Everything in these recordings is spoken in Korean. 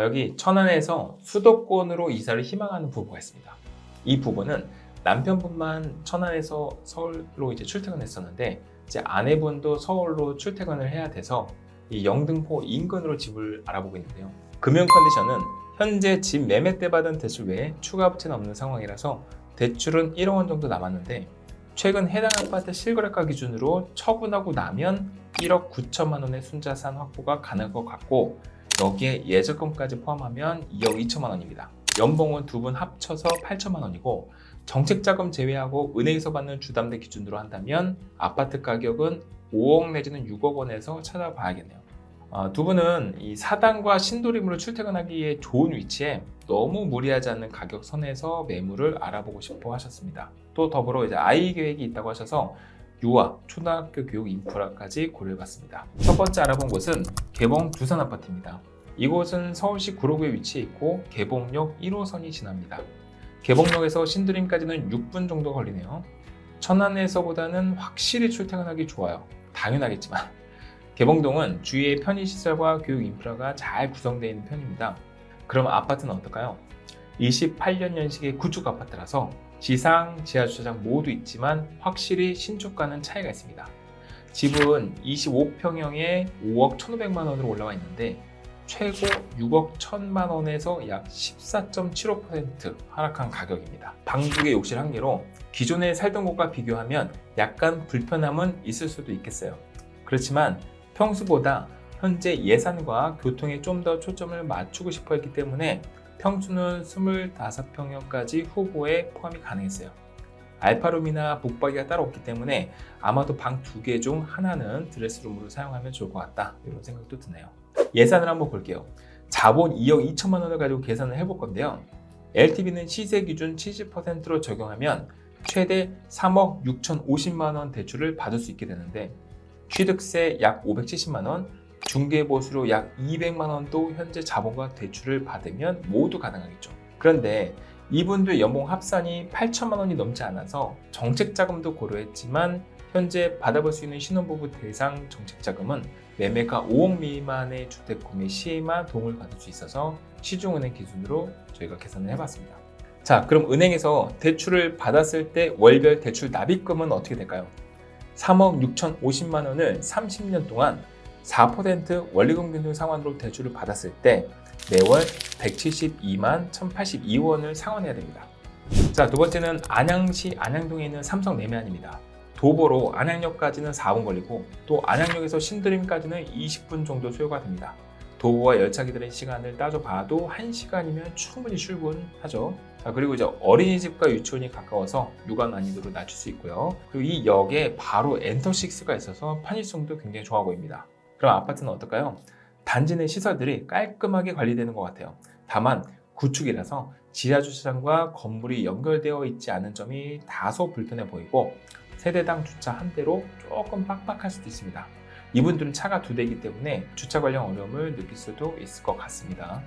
여기 천안에서 수도권으로 이사를 희망하는 부부가 있습니다. 이 부부는 남편분만 천안에서 서울로 이제 출퇴근했었는데 이제 아내분도 서울로 출퇴근을 해야 돼서 이 영등포 인근으로 집을 알아보고 있는데요. 금융 컨디션은 현재 집 매매 때 받은 대출 외에 추가 부채는 없는 상황이라서 대출은 1억 원 정도 남았는데 최근 해당 아파트 실거래가 기준으로 처분하고 나면 1억 9천만 원의 순자산 확보가 가능할 것 같고 여기에 예적금까지 포함하면 2억 2천만 원입니다. 연봉은 두 분 합쳐서 8천만 원이고 정책자금 제외하고 은행에서 받는 주담대 기준으로 한다면 아파트 가격은 5억 내지는 6억 원에서 찾아봐야겠네요. 두 분은 이 사당과 신도림으로 출퇴근하기에 좋은 위치에 너무 무리하지 않는 가격 선에서 매물을 알아보고 싶어 하셨습니다. 또 더불어 이제 아이 계획이 있다고 하셔서 유아, 초등학교 교육 인프라까지 고려해봤습니다. 첫 번째 알아본 곳은 개봉 두산 아파트입니다. 이곳은 서울시 구로구에 위치해 있고 개봉역 1호선이 지납니다. 개봉역에서 신도림까지는 6분 정도 걸리네요. 천안에서보다는 확실히 출퇴근하기 좋아요. 당연하겠지만 개봉동은 주위에 편의시설과 교육 인프라가 잘 구성되어 있는 편입니다. 그럼 아파트는 어떨까요? 28년식의 구축 아파트라서 지상, 지하 주차장 모두 있지만 확실히 신축과는 차이가 있습니다. 집은 25평형에 5억 1,500만 원으로 올라와 있는데 최고 6억 1,000만 원에서 약 14.75% 하락한 가격입니다. 방 2개 욕실 1개로 기존에 살던 곳과 비교하면 약간 불편함은 있을 수도 있겠어요. 그렇지만 평수보다 현재 예산과 교통에 좀 더 초점을 맞추고 싶어 했기 때문에 평수는 25평형까지 후보에 포함이 가능했어요. 알파룸이나 북박이가 따로 없기 때문에 아마도 방 2개 중 하나는 드레스룸으로 사용하면 좋을 것 같다 이런 생각도 드네요. 예산을 한번 볼게요. 자본 2억 2천만 원을 가지고 계산을 해볼 건데요. LTV는 시세 기준 70%로 적용하면 최대 3억 6,050만 원 대출을 받을 수 있게 되는데 취득세 약 570만 원, 중개보수로 약 200만 원도 현재 자본과 대출을 받으면 모두 가능하겠죠. 그런데 이분들 연봉 합산이 8천만 원이 넘지 않아서 정책자금도 고려했지만 현재 받아볼 수 있는 신혼부부 대상 정책자금은 매매가 5억 미만의 주택 구매 시에만 도움을 받을 수 있어서 시중은행 기준으로 저희가 계산을 해봤습니다. 자, 그럼 은행에서 대출을 받았을 때 월별 대출 납입금은 어떻게 될까요? 3억 6,050만 원을 30년 동안 4% 원리금 균등 상환으로 대출을 받았을 때 매월 172만 1,082원을 상환해야 됩니다. 자, 두 번째는 안양시 안양동에 있는 삼성 매매안입니다. 도보로 안양역까지는 4분 걸리고 또 안양역에서 신도림까지는 20분 정도 소요가 됩니다. 도보와 열차 기다리는 시간을 따져봐도 1시간이면 충분히 출근하죠. 자, 그리고 이제 어린이집과 유치원이 가까워서 육아 난이도를 낮출 수 있고요. 그리고 이 역에 바로 엔터6가 있어서 편의성도 굉장히 좋아 보입니다. 그럼 아파트는 어떨까요? 단지 내 시설들이 깔끔하게 관리되는 것 같아요. 다만 구축이라서 지하 주차장과 건물이 연결되어 있지 않은 점이 다소 불편해 보이고 세대당 주차 한 대로 조금 빡빡할 수도 있습니다. 이분들은 차가 2대이기 때문에 주차 관련 어려움을 느낄 수도 있을 것 같습니다.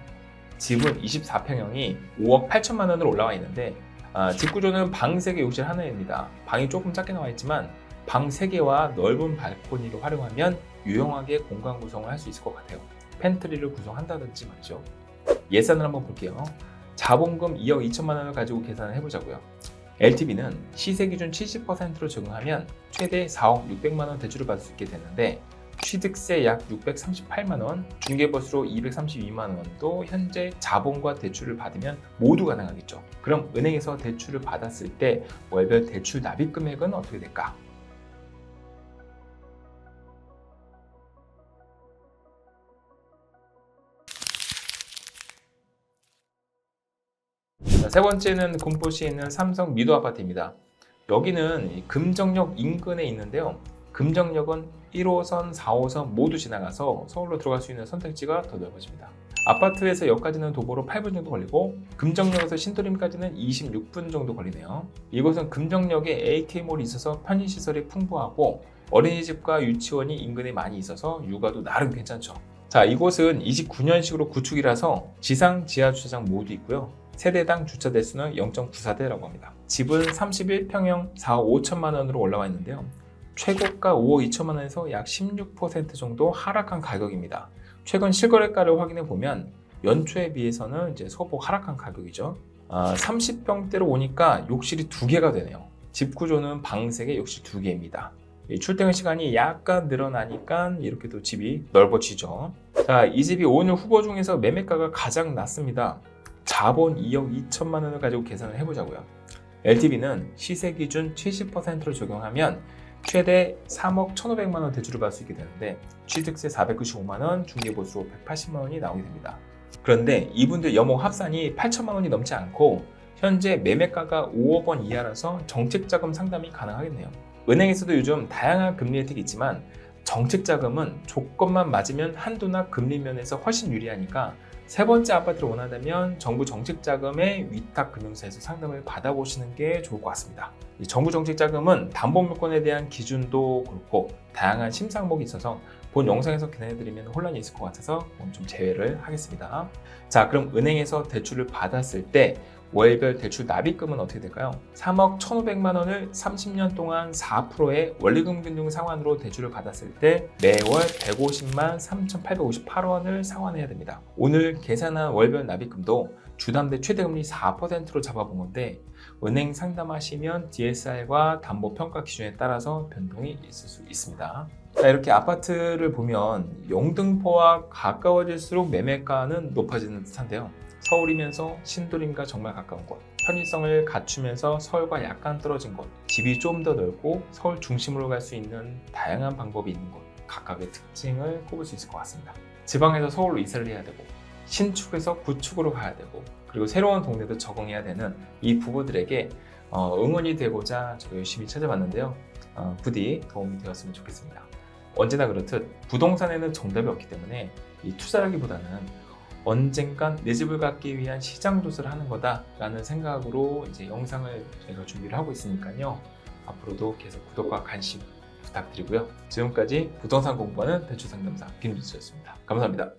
집은 24평형이 5억 8천만 원으로 올라와 있는데 집 구조는 방 3개 욕실 하나입니다. 방이 조금 작게 나와 있지만 방 3개와 넓은 발코니를 활용하면 유용하게 공간 구성을 할 수 있을 것 같아요. 팬트리를 구성한다든지 말이죠. 예산을 한번 볼게요. 자본금 2억 2천만 원을 가지고 계산을 해보자고요. LTV는 시세 기준 70%로 적용하면 최대 4억 600만 원 대출을 받을 수 있게 되는데 취득세 약 638만 원, 중개보수로 232만 원도 현재 자본과 대출을 받으면 모두 가능하겠죠. 그럼 은행에서 대출을 받았을 때 월별 대출 납입 금액은 어떻게 될까? 세 번째는 군포시에 있는 삼성 미도 아파트입니다. 여기는 금정역 인근에 있는데요. 금정역은 1호선, 4호선 모두 지나가서 서울로 들어갈 수 있는 선택지가 더 넓어집니다. 아파트에서 역까지는 도보로 8분 정도 걸리고 금정역에서 신도림까지는 26분 정도 걸리네요. 이곳은 금정역에 AK몰이 있어서 편의시설이 풍부하고 어린이집과 유치원이 인근에 많이 있어서 육아도 나름 괜찮죠. 자, 이곳은 29년식으로 구축이라서 지상, 지하 주차장 모두 있고요. 세대당 주차 대수는 0.94대라고 합니다. 집은 31평형 4억 5천만 원으로 올라와 있는데요. 최고가 5억 2천만 원에서 약 16% 정도 하락한 가격입니다. 최근 실거래가를 확인해 보면 연초에 비해서는 이제 소폭 하락한 가격이죠. 30평대로 오니까 욕실이 2개가 되네요. 집 구조는 방 3개, 욕실 2개입니다. 출퇴근 시간이 약간 늘어나니까 이렇게 또 집이 넓어지죠. 자, 이 집이 오늘 후보 중에서 매매가가 가장 낮습니다. 자본 2억 2천만 원을 가지고 계산을 해보자고요. LTV는 시세 기준 70%를 적용하면 최대 3억 1,500만 원 대출을 받을 수 있게 되는데 취득세 495만 원, 중개보수로 180만 원이 나오게 됩니다. 그런데 이분들 연봉 합산이 8천만 원이 넘지 않고 현재 매매가가 5억 원 이하라서 정책자금 상담이 가능하겠네요. 은행에서도 요즘 다양한 금리 혜택이 있지만 정책자금은 조건만 맞으면 한도나 금리 면에서 훨씬 유리하니까 세 번째 아파트를 원한다면 정부 정책자금의 위탁금융사에서 상담을 받아보시는 게 좋을 것 같습니다. 이 정부 정책자금은 담보물건에 대한 기준도 그렇고 다양한 심사 항목이 있어서 본 영상에서 견해드리면 혼란이 있을 것 같아서 좀 제외를 하겠습니다. 자, 그럼 은행에서 대출을 받았을 때 월별 대출 납입금은 어떻게 될까요? 3억 1,500만 원을 30년 동안 4%의 원리금 균등 상환으로 대출을 받았을 때 매월 150만 3,858원을 상환해야 됩니다. 오늘 계산한 월별 납입금도 주담대 최대금리 4%로 잡아본 건데 은행 상담하시면 DSR과 담보평가 기준에 따라서 변동이 있을 수 있습니다. 자, 이렇게 아파트를 보면 영등포와 가까워질수록 매매가는 높아지는 듯한데요. 서울이면서 신도림과 정말 가까운 곳, 편의성을 갖추면서 서울과 약간 떨어진 곳, 집이 좀 더 넓고 서울 중심으로 갈 수 있는 다양한 방법이 있는 곳, 각각의 특징을 꼽을 수 있을 것 같습니다. 지방에서 서울로 이사를 해야 되고 신축에서 구축으로 가야 되고 그리고 새로운 동네도 적응해야 되는 이 부부들에게 응원이 되고자 저도 열심히 찾아봤는데요. 부디 도움이 되었으면 좋겠습니다. 언제나 그렇듯 부동산에는 정답이 없기 때문에 이 투자라기보다는 언젠간 내 집을 갖기 위한 시장 조사를 하는 거다라는 생각으로 이제 영상을 제가 준비를 하고 있으니까요. 앞으로도 계속 구독과 관심 부탁드리고요. 지금까지 부동산 공부하는 대출상담사 김주수였습니다. 감사합니다.